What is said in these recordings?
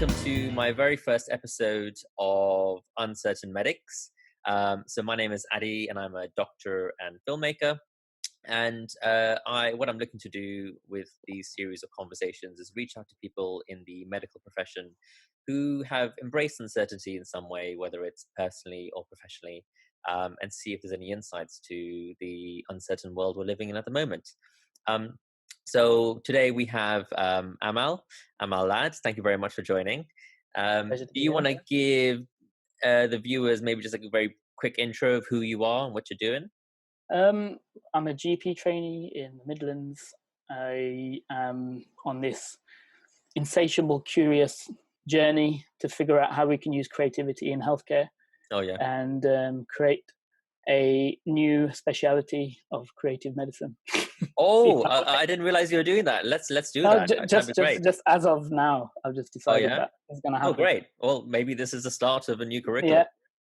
welcome to my very first episode of Uncertain Medics. So my name is Addy, and I'm a doctor and filmmaker. And what I'm looking to do with these series of conversations is reach out to people in the medical profession who have embraced uncertainty in some way, whether it's personally or professionally, and see if there's any insights to the uncertain world we're living in at the moment. So today we have Amal Lad. Thank you very much for joining. Do you want to give the viewers maybe just like a very quick intro of who you are and what you're doing? I'm a GP trainee in the Midlands. I am on this insatiable, curious journey to figure out how we can use creativity in healthcare. Oh yeah, and create a new speciality of creative medicine. Oh, I didn't realize you were doing that. Let's do that. Just as of now, I've just decided that it's going to happen. Oh, great. Well, maybe this is the start of a new curriculum. Yeah,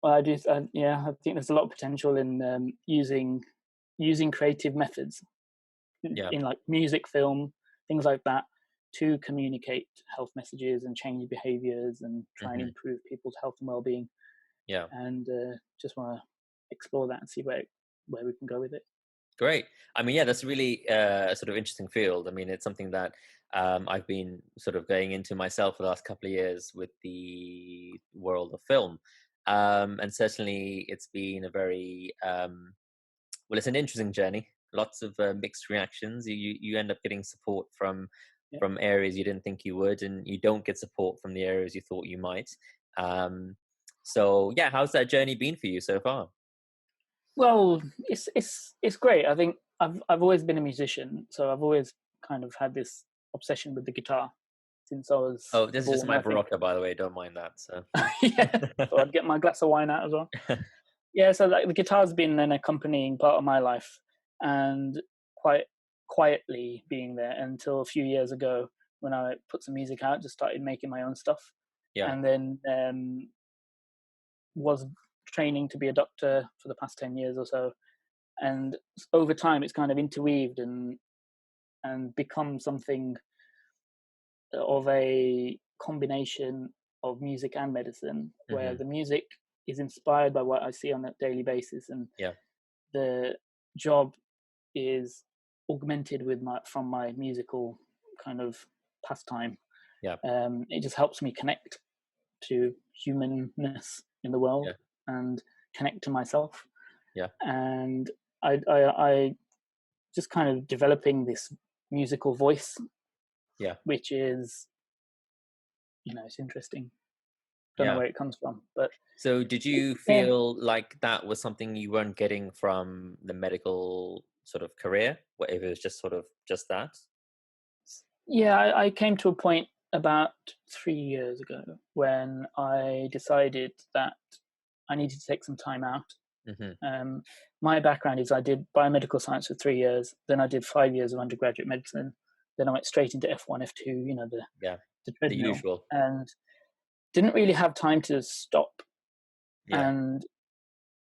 well, I think there's a lot of potential in using creative methods in like music, film, things like that, to communicate health messages and change behaviors and try and improve people's health and well-being. Yeah, and just want to explore that and see where we can go with it. Great. I mean, yeah, that's really a sort of interesting field. I mean, it's something that I've been sort of going into myself for the last couple of years with the world of film. And certainly it's been a very, well, it's an interesting journey. Lots of mixed reactions. You end up getting support from areas you didn't think you would, and you don't get support from the areas you thought you might. So yeah, how's that journey been for you so far? Well, it's great. I think I've always been a musician, so I've always kind of had this obsession with the guitar since I was. Oh, this is just my barocca, by the way. Don't mind that. So yeah, so I'd get my glass of wine out as well. Yeah, so like the guitar's been an accompanying part of my life, and quite quietly being there until a few years ago when I put some music out, just started making my own stuff. Yeah. And then was training to be a doctor for the past 10 years or so, and over time it's kind of interweaved and become something of a combination of music and medicine, where the music is inspired by what I see on a daily basis, and the job is augmented with from my musical kind of pastime. It just helps me connect to humanness in the world and connect to myself. And I just kind of developing this musical voice, which is, it's interesting. Don't know where it comes from, but so did you feel like that was something you weren't getting from the medical sort of career, what if it was just sort of just that? I came to a point about 3 years ago when I decided that I needed to take some time out. My background is I did biomedical science for 3 years, then I did 5 years of undergraduate medicine, then I went straight into F1, F2, the treadmill, the usual, and didn't really have time to stop. And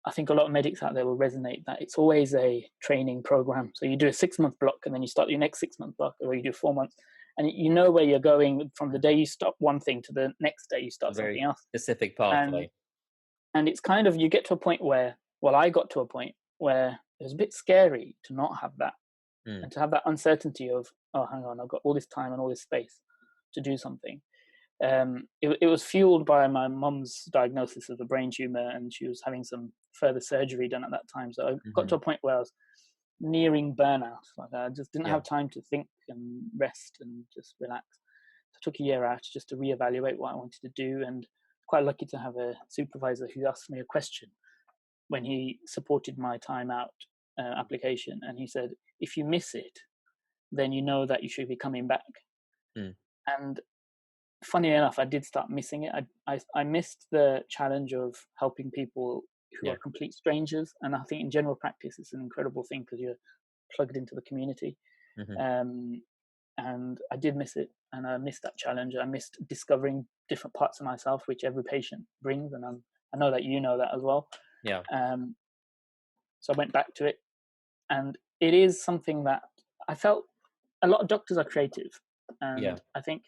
I think a lot of medics out there will resonate that it's always a training program. So you do a 6-month block, and then you start your next 6-month block, or you do 4 months, and you know where you're going from the day you stop one thing to the next day you start something else. Specific pathway. And it's kind of, you get to a point where, I got to a point where it was a bit scary to not have that, and to have that uncertainty of, oh, hang on, I've got all this time and all this space to do something. It was fueled by my mum's diagnosis of a brain tumor, and she was having some further surgery done at that time. So I got to a point where I was nearing burnout. Like I just didn't have time to think and rest and just relax. So I took a year out just to reevaluate what I wanted to do, and quite lucky to have a supervisor who asked me a question when he supported my time out application, and he said, if you miss it, then you know that you should be coming back. And funny enough, I did start missing it. I missed the challenge of helping people who are complete strangers, and I think in general practice it's an incredible thing because you're plugged into the community. And I did miss it, and I missed that challenge. I missed discovering different parts of myself, which every patient brings, and I know that you know that as well. So I went back to it, and it is something that I felt a lot of doctors are creative, and I think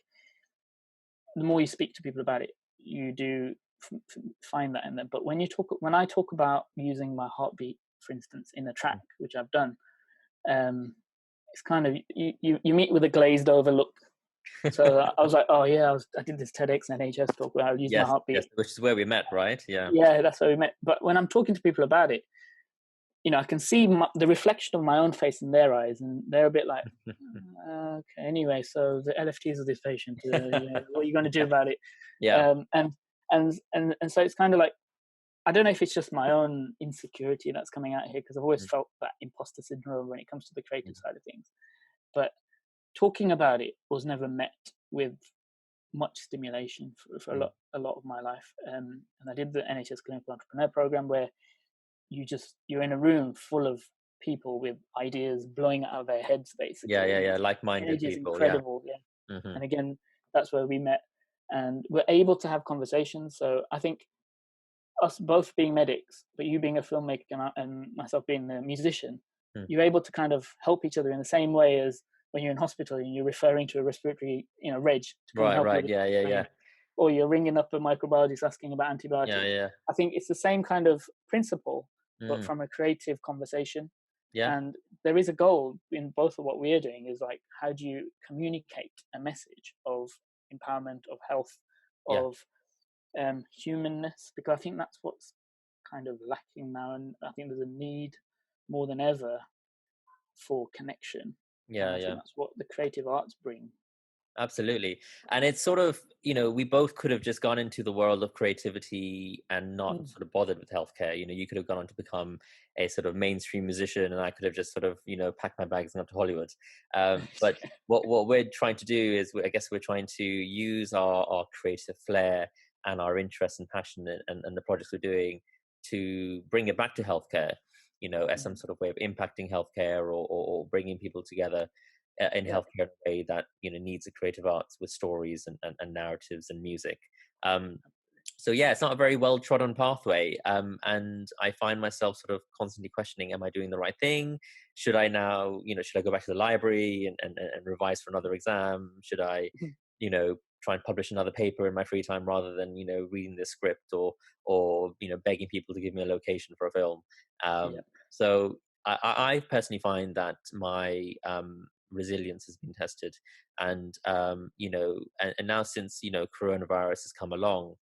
the more you speak to people about it, you do find that in them. But when I talk about using my heartbeat, for instance, in a track, which I've done, it's kind of you meet with a glazed over look. So I was like, oh yeah, I did this TEDxNHS talk where I used my Yes, heartbeat. yes, which is where we met, right? Yeah. Yeah, that's where we met. But when I'm talking to people about it, I can see the reflection of my own face in their eyes, and they're a bit like, okay, anyway, so the LFTs of this patient, what are you going to do about it? Yeah. And so it's kind of like, I don't know if it's just my own insecurity that's coming out here, because I've always felt that imposter syndrome when it comes to the creative side of things. But talking about it was never met with much stimulation for a lot of my life. And I did the NHS Clinical Entrepreneur Program, where you're in a room full of people with ideas blowing out of their heads, Yeah, basically. yeah, And yeah. the Like-minded energy is people. Yeah. incredible. Yeah. Hmm. And again, that's where we met, and we're able to have conversations. So I think us both being medics, but you being a filmmaker and myself being a musician, you're able to kind of help each other in the same way as when you're in hospital and you're referring to a respiratory, reg to come and Right, help you right. with Yeah, yeah, pain, yeah. or you're ringing up a microbiologist asking about Yeah, antibiotics. yeah. I think it's the same kind of principle, but Mm. from a creative conversation. Yeah, And there is a goal in both of what we're doing, is like, how do you communicate a message of empowerment, of health, yeah. of humanness? Because I think that's what's kind of lacking now, and I think there's a need more than ever for connection, and Yeah, I think yeah. that's what the creative arts bring. Absolutely. And it's sort of, we both could have just gone into the world of creativity and not Mm. sort of bothered with healthcare. You could have gone on to become a sort of mainstream musician, and I could have just sort of, packed my bags and gone to Hollywood. But what we're trying to do is, I guess we're trying to use our creative flair and our interest and passion and the projects we're doing to bring it back to healthcare, as some Mm. sort of way of impacting healthcare, or bringing people together in Yeah, healthcare in a way that needs the creative arts with stories and narratives and music. Um, so yeah, it's not a very well trodden pathway, and I find myself sort of constantly questioning: am I doing the right thing? Should I now, should I go back to the library and revise for another exam? Should I, try and publish another paper in my free time rather than reading the script, or begging people to give me a location for a film? yeah, So I personally find that my resilience has been tested, and and now, since coronavirus has come along,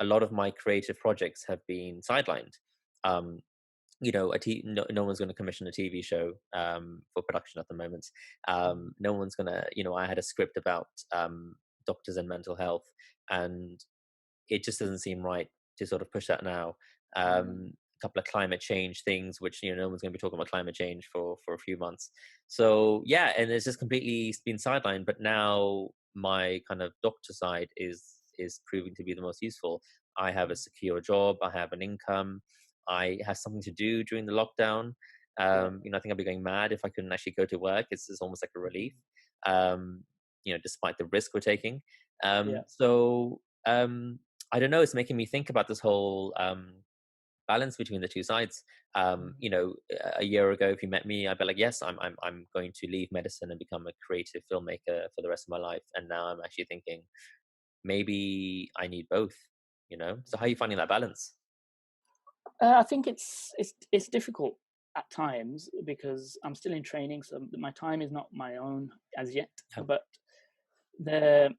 a lot of my creative projects have been sidelined. um no one's going to commission a TV show for production at the moment. No one's gonna, I had a script about doctors and mental health, and it just doesn't seem right to sort of push that now. A couple of climate change things, which no one's going to be talking about climate change for a few months. So yeah, and it's just completely been sidelined. But now my kind of doctor side is proving to be the most useful. I have a secure job. I have an income. I have something to do during the lockdown. yeah, I think I'd be going mad if I couldn't actually go to work. It's almost like a relief. Um, despite the risk we're taking. yeah. So I don't know. It's making me think about this whole balance between the two sides. A year ago, if you met me, I'd be like, yes, I'm going to leave medicine and become a creative filmmaker for the rest of my life. And now I'm actually thinking maybe I need both. So how are you finding that balance? I think it's difficult at times, because I'm still in training, so my time is not my own as yet. Yeah. But the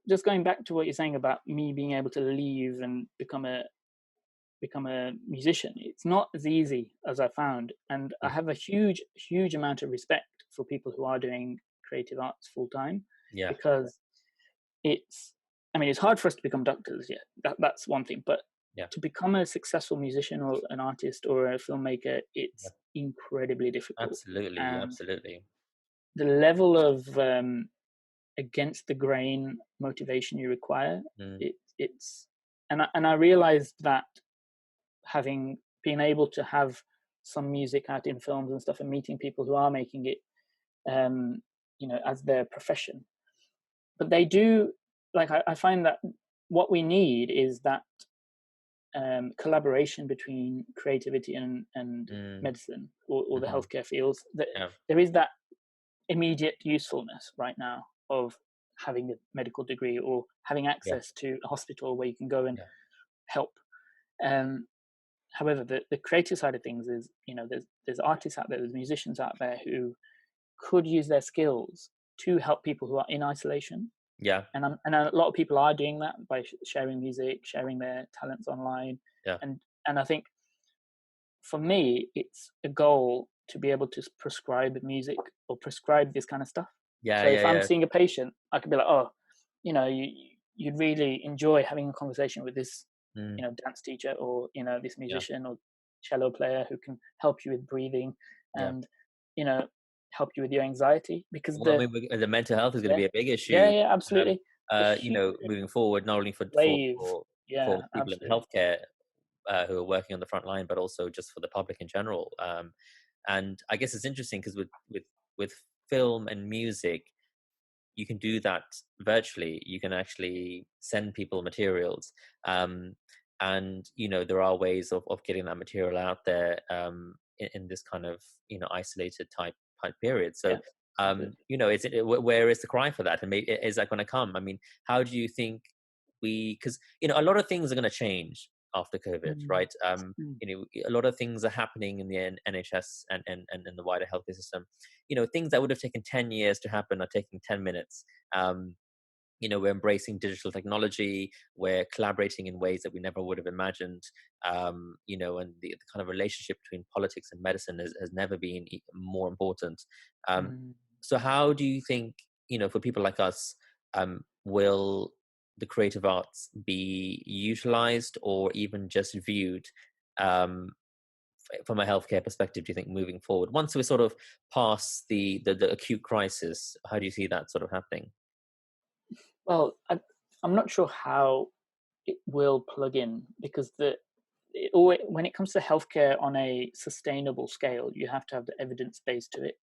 just going back to what you're saying about me being able to leave and become a musician, it's not as easy as I found, and I have a huge amount of respect for people who are doing creative arts full time, Yeah. because it's it's hard for us to become doctors. Yeah, that's one thing, but Yeah. to become a successful musician or an artist or a filmmaker, Yeah. it's incredibly difficult. Absolutely. And Absolutely. the level of against the grain motivation you require, Mm. it's and I realized that, having been able to have some music out in films and stuff, and meeting people who are making it as their profession. But they do, like, I find that what we need is that collaboration between creativity and Mm. medicine, or the Hmm. healthcare fields. That Yeah. there is that immediate usefulness right now of having a medical degree or having Yeah. access to a hospital where you can go and Yeah. help. Um, However, the creative side of things is, there's artists out there, there's musicians out there who could use their skills to help people who are in isolation. Yeah. And a lot of people are doing that by sharing music, sharing their talents online. Yeah. And I think for me, it's a goal to be able to prescribe music or prescribe this kind of stuff. Yeah. So if Yeah. I'm Yeah. seeing a patient, I could be like, oh, you'd really enjoy having a conversation with this, Mm, dance teacher, or this yeah. musician or cello player who can help you with breathing Yeah. and you know help you with your anxiety, because Well, I mean, the mental health is going to yeah be a big yeah issue. yeah Um, absolutely, a huge moving forward, not only wave. Yeah, for people in absolutely. healthcare who are working on the front line, but also just for the public in general. And I guess it's interesting because with film and music, you can do that virtually. You can actually send people materials, um, and there are ways of getting that material out there in this kind of isolated type period. So Yes, absolutely. where is the cry for that, and maybe is that going to come? I mean, how do you think because a lot of things are going to change after COVID, Mm, right? mm, A lot of things are happening in the NHS and in the wider healthcare system. Things that would have taken 10 years to happen are taking 10 minutes. um, we're embracing digital technology, we're collaborating in ways that we never would have imagined. And the kind of relationship between politics and medicine has never been more important. um, mm. so how do you think, for people like us, will the creative arts be utilized or even just viewed, um, from a healthcare perspective, do you think, moving forward, once we're sort of past the acute crisis? How do you see that sort of happening? Well, I'm not sure how it will plug in, because when it comes to healthcare on a sustainable scale, you have to have the evidence base to it.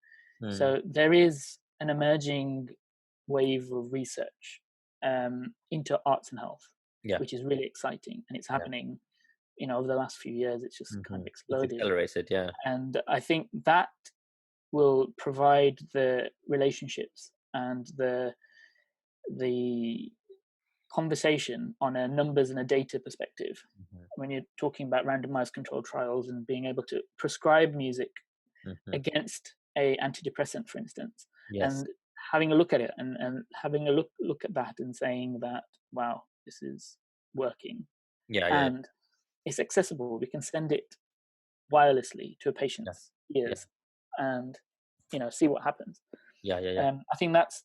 Mm, So there is an emerging wave of research into arts and health, yeah. which is really exciting, and it's Yeah. happening. Over the last few years, it's just kind of It's exploded, accelerated, yeah. and I think that will provide the relationships and the conversation on a numbers and a data perspective. Mhm, When you're talking about randomized controlled trials and being able to prescribe music mhm. against a antidepressant, for instance, Yes. and having a look at it, and having a look at that and saying that, wow, this is working, Yeah, yeah, yeah, and it's accessible. We can send it wirelessly to a yeah, patient's yeah, ears, and see what happens. yeah, yeah, yeah. I think that's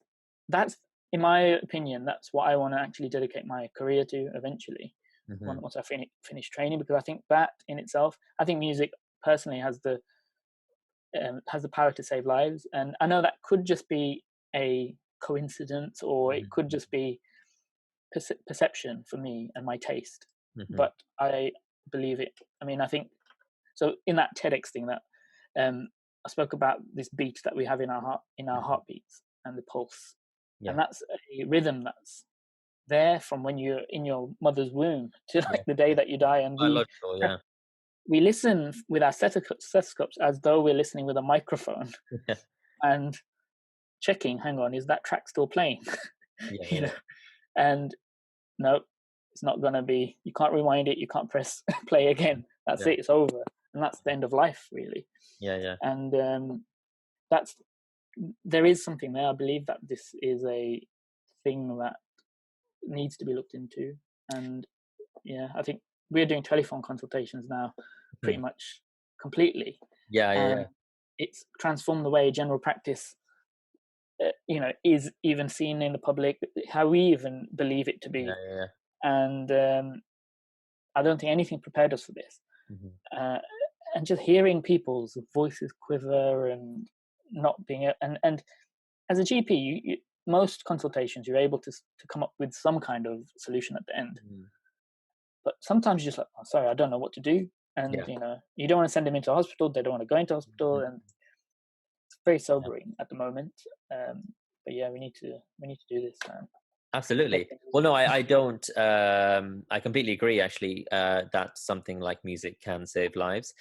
in my opinion, that's what I want to actually dedicate my career to eventually. Mhm. Once I finish training, because I think that in itself, I think music personally has the power to save lives. And I know that could just be a coincidence, or it Mhm, could just be perception for me and my taste, mhm. but I believe it. I mean, I think so. In that TEDx thing, that I spoke about this beat that we have in our heart, in our Mhm. heartbeats, and the pulse, and Yeah, that's a rhythm that's there from when you're in your mother's womb to yeah. like the day that you die. And Biological, yeah. we listen with our stethoscopes as though we're listening with a microphone, Yeah, and checking, hang on, is that track still playing? yeah, you know yeah, and no, it's not going to be. You can't rewind it, you can't press play again. That's yeah, it, it's over, and that's the end of life, really. yeah, yeah. And that's there is something there. I believe that this is a thing that needs to be looked into. And yeah, I think we're doing telephone consultations now pretty Mhm. much completely, Yeah, yeah, and yeah. it's transformed the way general practice is even seen in the public, how we even believe it to Yeah, be. yeah, yeah. And I don't think anything prepared us for this. Mhm. uh, and just hearing people's voices quiver and not being and as a GP, most consultations you're able to come up with some kind of solution at the end. Mhm. But sometimes you're just like, oh, sorry, I don't know what to do. And Yeah. you don't want to send them into hospital, they don't want to go into hospital, Mhm. and it's very Yeah. sobering at the moment. um, but yeah, we need to do this, man. Make Absolutely. things. Well, no, I don't. I completely agree. Actually, that something like music can save lives.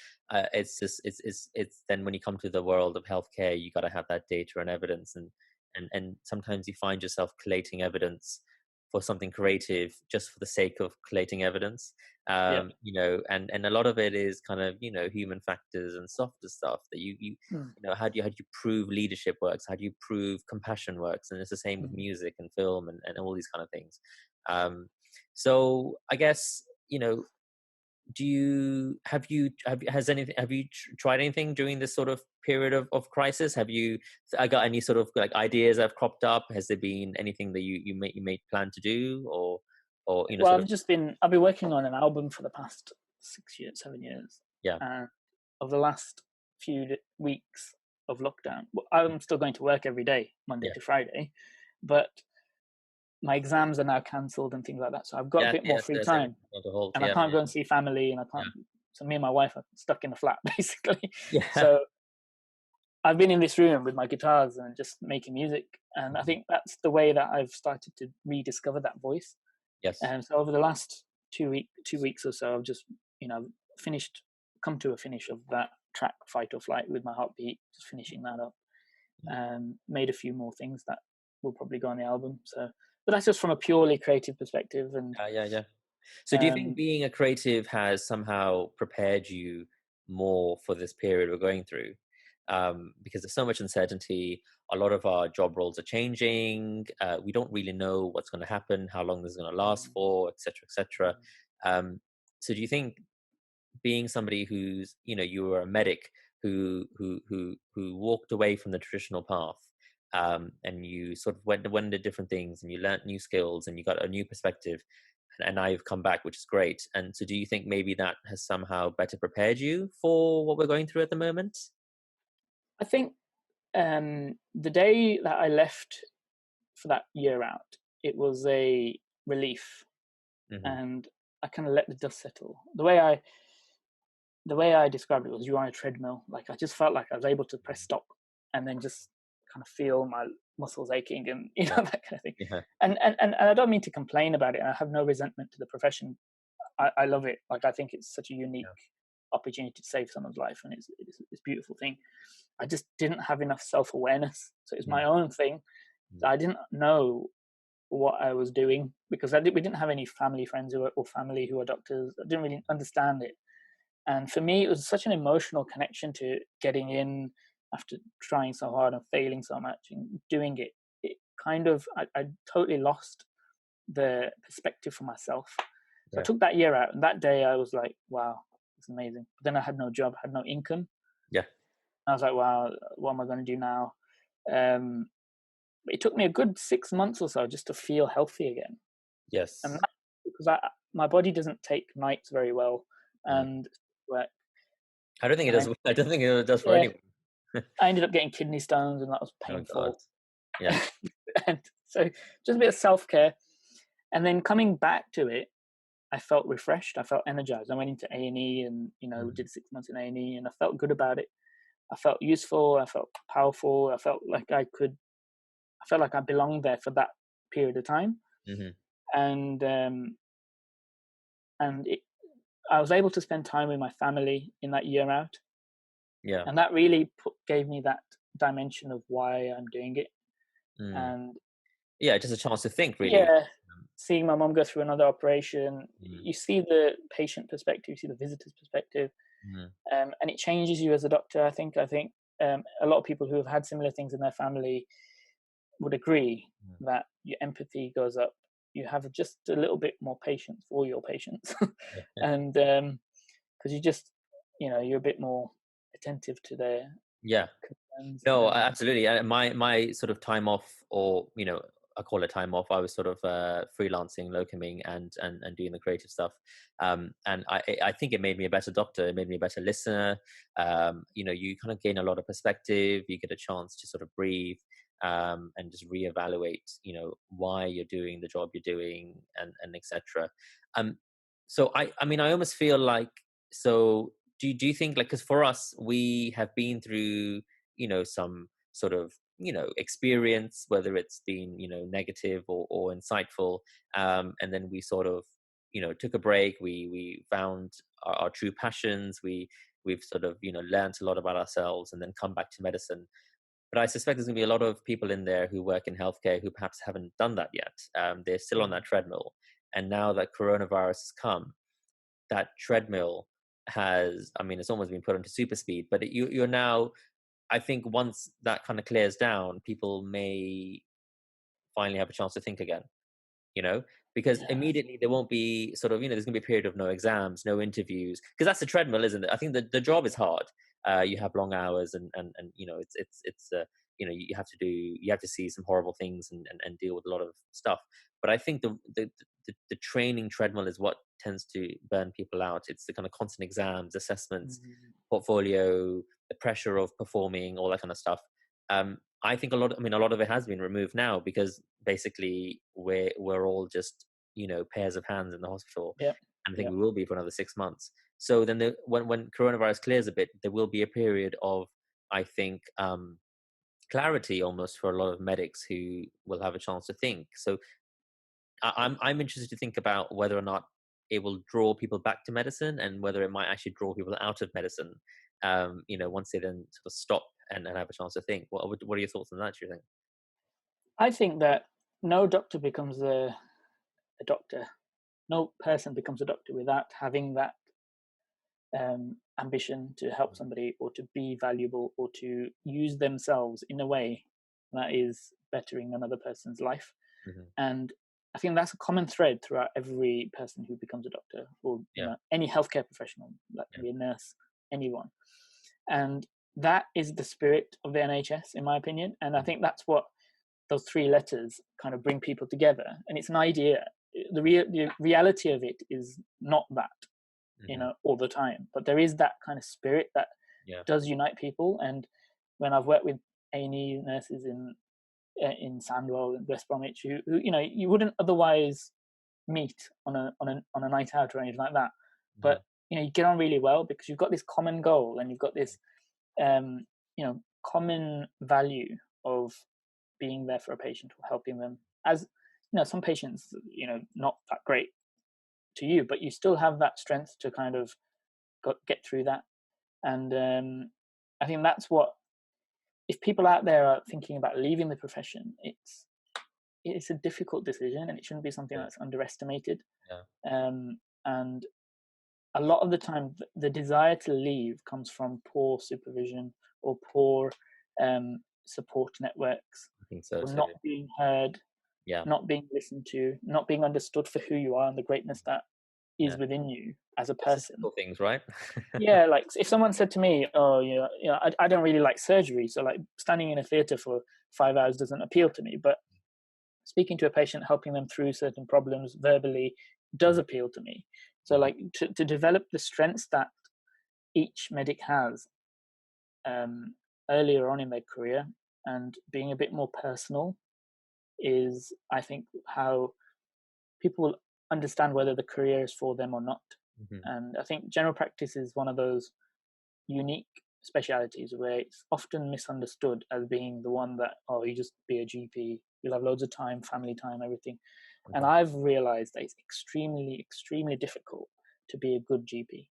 It's just it's then when you come to the world of healthcare, you got to have that data and evidence, and and sometimes you find yourself collating evidence for something creative just for the sake of collating evidence. Yeah. And a lot of it is kind of human factors and softer stuff that Mm. how do you prove leadership works, how do you prove compassion works, and it's the same with Mm. music and film and all these kind of things. So I guess, do you has anything have you tried anything during this sort of period of crisis? Have you I got any sort of like ideas that have cropped up? Has there been anything that you may plan to do, or Well, sort of? I've been working on an album for the past 6 years, 7 years, Yeah, and of the last few weeks of lockdown, I'm still going to work every day, Monday yeah, to Friday, but my exams are now cancelled and things like that. So I've got a yeah, bit more yeah. free So everything time, on the hold. and I Yeah, can't yeah, go and see family, and I yeah, can't. So me and my wife are stuck in a flat basically. yeah, So I've been in this room with my guitars and just making music, and I think that's the way that I've started to rediscover that voice. yes, And so over the last 2 weeks or so, I've just finished, come to a finish of that track, Fight or Flight, with my heartbeat, just finishing that up, and made a few more things that will probably go on the album. So, but that's just from a purely creative perspective, and yeah, yeah. So do you think um, being a creative has somehow prepared you more for this period we're going through? Because there's so much uncertainty. A lot of our job roles are changing. We don't really know what's going to happen, how long this is going to last for, etc., etc. So do you think being somebody who's, you were a medic who walked away from the traditional path, and you sort of went into different things and you learnt new skills and you got a new perspective, and now you've come back, which is great. And so do you think maybe that has somehow better prepared you for what we're going through at the moment? I think the day that I left for that year out, it was a relief, Hmm. and I kind of let the dust settle. The way I described it was you were on a treadmill. Like I just felt like I was able to press stop and then just kind of feel my muscles aching and Yeah, that kind of thing. yeah, And I don't mean to complain about it. And I have no resentment to the profession. I love it. Like I think it's such a unique yeah. opportunity to save someone's life, and it's a beautiful thing. I just didn't have enough self awareness, so it's Mm, my own thing. mm, I didn't know what I was doing because we didn't have any family friends or family who are doctors. I didn't really understand it. And for me, it was such an emotional connection to getting in after trying so hard and failing so much and doing it. It kind of, I totally lost the perspective for myself. So I yeah, took that year out, and that day I was like, wow, it's amazing. But then I had no job, had no income. yeah, I was like, wow, what am I going to do now? Um, but it took me a good 6 months or so just to feel healthy again. And yes. that, because my body doesn't take nights very well. Mm. And like, I don't think it I does. I don't think it does for yeah, anyone. I ended up getting kidney stones, and that was Oh God. painful. Yeah. And so, just a bit of self care, and then coming back to it, I felt refreshed. I felt energized. I went into A&E, and Mm, did 6 months in A&E, and I felt good about it. I felt useful. I felt powerful. I felt like I could. I felt like I belonged there for that period of time, hmm. and I was able to spend time with my family in that year out, Yeah. and that really gave me that dimension of why I'm doing it. Mm. And Yeah. Just a chance to think, really. yeah, seeing my mom go through another operation, Mm, you see the patient perspective, you see the visitor's perspective, mm, and it changes you as a doctor. I think a lot of people who have had similar things in their family would agree mm. that your empathy goes up. You have just a little bit more patience for your patients, Yeah. and because you just, you're a bit more attentive to their Yeah. concerns, No, and absolutely. My sort of time off, or I call it time off. I was sort of freelancing, locuming, and doing the creative stuff. And I think it made me a better doctor. It made me a better listener. You kind of gain a lot of perspective. You get a chance to sort of breathe, and just reevaluate. Why you're doing the job you're doing, and etc. Um, so I mean, I almost feel like, so. Do you think, like, because for us, we have been through some sort of experience, whether it's been negative or insightful, and then we sort of took a break, we found our true passions, we've sort of learned a lot about ourselves, and then come back to medicine. But I suspect there's going to be a lot of people in there who work in healthcare who perhaps haven't done that yet. They're still on that treadmill. And now that coronavirus has come, that treadmill has, I mean, it's almost been put onto super speed, but you're now, I think once that kind of clears down, people may finally have a chance to think again, you know, because Yeah. immediately there won't be sort of, there's going to be a period of no exams, no interviews, because that's the treadmill, isn't it? I think the job is hard. You have long hours, and you have to see some horrible things, and deal with a lot of stuff. But I think the training treadmill is what tends to burn people out. It's the kind of constant exams, assessments, Mm, portfolio, the pressure of performing, all that kind of stuff. I think a lot of it has been removed now, because basically we're all just, pairs of hands in the hospital, yeah. and I think Yeah. we will be for another 6 months. So then when coronavirus clears a bit, there will be a period of, I think, clarity almost for a lot of medics who will have a chance to think. So I'm interested to think about whether or not it will draw people back to medicine, and whether it might actually draw people out of medicine. Once they then sort of stop and have a chance to think. What are your thoughts on that? Do you think? I think that no doctor becomes a doctor. No person becomes a doctor without having that ambition to help somebody, or to be valuable, or to use themselves in a way that is bettering another person's life. Mm-hmm. And I think that's a common thread throughout every person who becomes a doctor, or Yeah. any healthcare professional, that can be a nurse, anyone. And that is the spirit of the NHS, in my opinion. And I think that's what those three letters kind of bring people together. And it's an idea. The reality of it is not that, Mm-hmm. all the time. But there is that kind of spirit that Yeah. does unite people. And when I've worked with A&E nurses in Sandwell and West Bromwich, who you wouldn't otherwise meet on a night out or anything like that, Mm-hmm. but you get on really well because you've got this common goal, and you've got this um, common value of being there for a patient or helping them. As some patients, not that great to you, but you still have that strength to kind of get through that. And I think that's what, if people out there are thinking about leaving the profession, it's a difficult decision, and it shouldn't be something Yeah. that's underestimated. Yeah. And a lot of the time, the desire to leave comes from poor supervision, or poor support networks, I think so or too. not being heard, Yeah. not being listened to, not being understood for who you are and the greatness that is Yeah. within you as a It's the person. simple things, right? Yeah, like if someone said to me, "Oh, I don't really like surgery, so like standing in a theater for 5 hours doesn't appeal to me." But speaking to a patient, helping them through certain problems verbally, does Mhm. appeal to me. So like to develop the strengths that each medic has um, earlier on in their career, and being a bit more personal, is, I think, how people will understand whether the career is for them or not. Mhm. And I think general practice is one of those unique specialities where it's often misunderstood as being the one that, oh, you just be a GP, you'll have loads of time, family time, everything. And Mhm. I've realized that it's extremely, extremely difficult to be a good GP.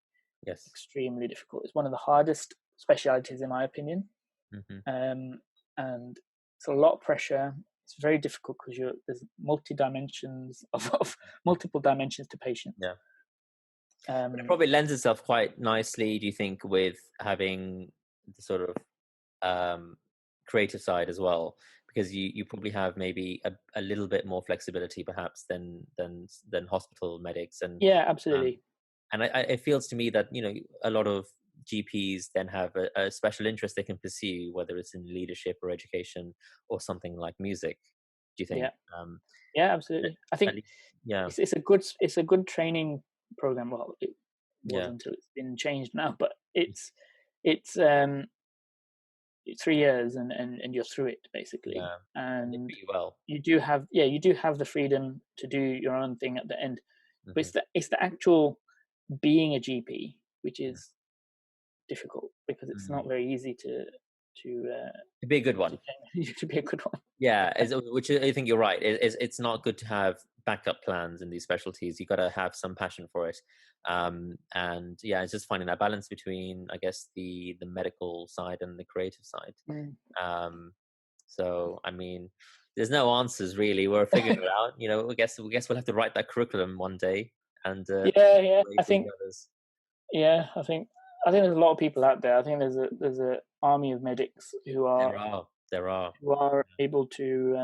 Yes. Extremely difficult. It's one of the hardest specialities, in my opinion. Mhm. And it's a lot of pressure. It's very difficult because there's multi dimensions of multiple dimensions to patients. Yeah. But it Um, probably lends itself quite nicely, do you think, with having the sort of creative side as well, because you probably have maybe a little bit more flexibility perhaps than hospital medics, yeah, um, absolutely. and it feels to me that a lot of GPs then have a special interest they can pursue, whether it's in leadership or education or something like music. Do you think? Yeah, yeah, At, absolutely. I at think least, yeah, it's a good training program. Well, it was yeah, until it's been changed now, but it's 3 years, and you're through it basically. yeah, and they And treat you well. you do have the freedom to do your own thing at the end. But Hmm. it's the actual being a GP which Yeah. is difficult, because it's Mm. not very easy to To be a good one. to be a good one. Yeah, which I think you're right. It's not good to have backup plans in these specialties. You got to have some passion for it. And yeah, it's just finding that balance between, I guess, the medical side and the creative side. Mm. Um, so I mean, there's no answers really. We're figuring it out. I guess we'll have to write that curriculum one day and Yeah, yeah. way for the others. Yeah, I think there's a lot of people out there. I think there's a army of medics There are. who are able to.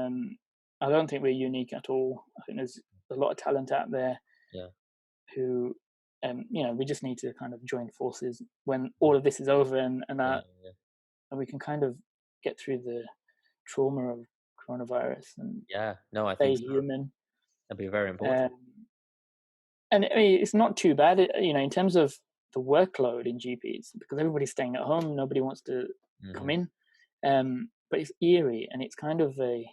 I don't think we're unique at all. I think there's a lot of talent out there Yeah. who, we just need to kind of join forces when Mm. all of this is over, Yeah. Yeah. and we can kind of get through the trauma of coronavirus and Yeah. No, I stay think so. human. That'd be very important. Um, and I mean, it's not too bad, in terms of the workload in GPs, because everybody's staying at home, nobody wants to come Hmm. in. But it's eerie, and it's kind of a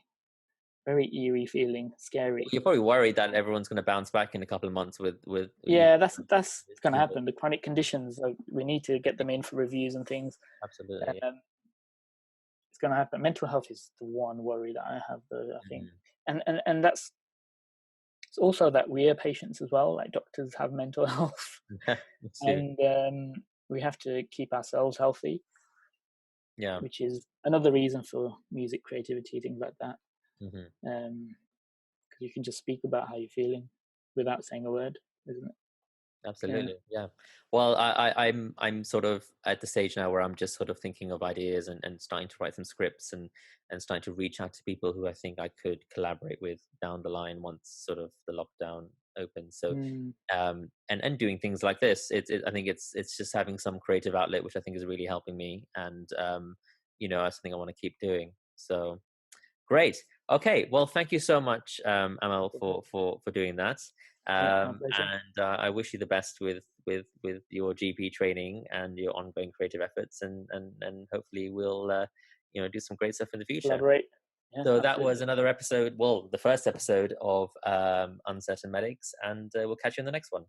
very eerie feeling, Well, scary. you're probably worried that everyone's going to bounce back in a couple of months with Yeah, that's this going to too happen. The chronic conditions, like, we need to get them in for reviews and things. Absolutely. Yeah. Um, it's going to happen. Mental health is the one worry that I have, though. I think, and that's it's also that we're patients as well. Like, doctors have mental health, Mhm. Me too. and we have to keep ourselves healthy, Yeah. which is another reason for music, creativity, things like that. Hmm. Because you can just speak about how you're feeling without saying a word, isn't it? Yeah. Absolutely. Yeah. Well, I'm sort of at the stage now where I'm just sort of thinking of ideas and starting to write some scripts and starting to reach out to people who I think I could collaborate with down the line once sort of the lockdown opens. So Mm, and doing things like this, I think it's just having some creative outlet, which I think is really helping me, and that's something I want to keep doing. So great. Okay. Well, thank you so much, Amal, for doing that. yeah, my pleasure. And I wish you the best with your GP training and your ongoing creative efforts, and hopefully we'll do some great stuff in the future. Collaborate. Yeah, So that was absolutely. another episode. Well, the first episode of Uncertain Medics, and we'll catch you in the next one.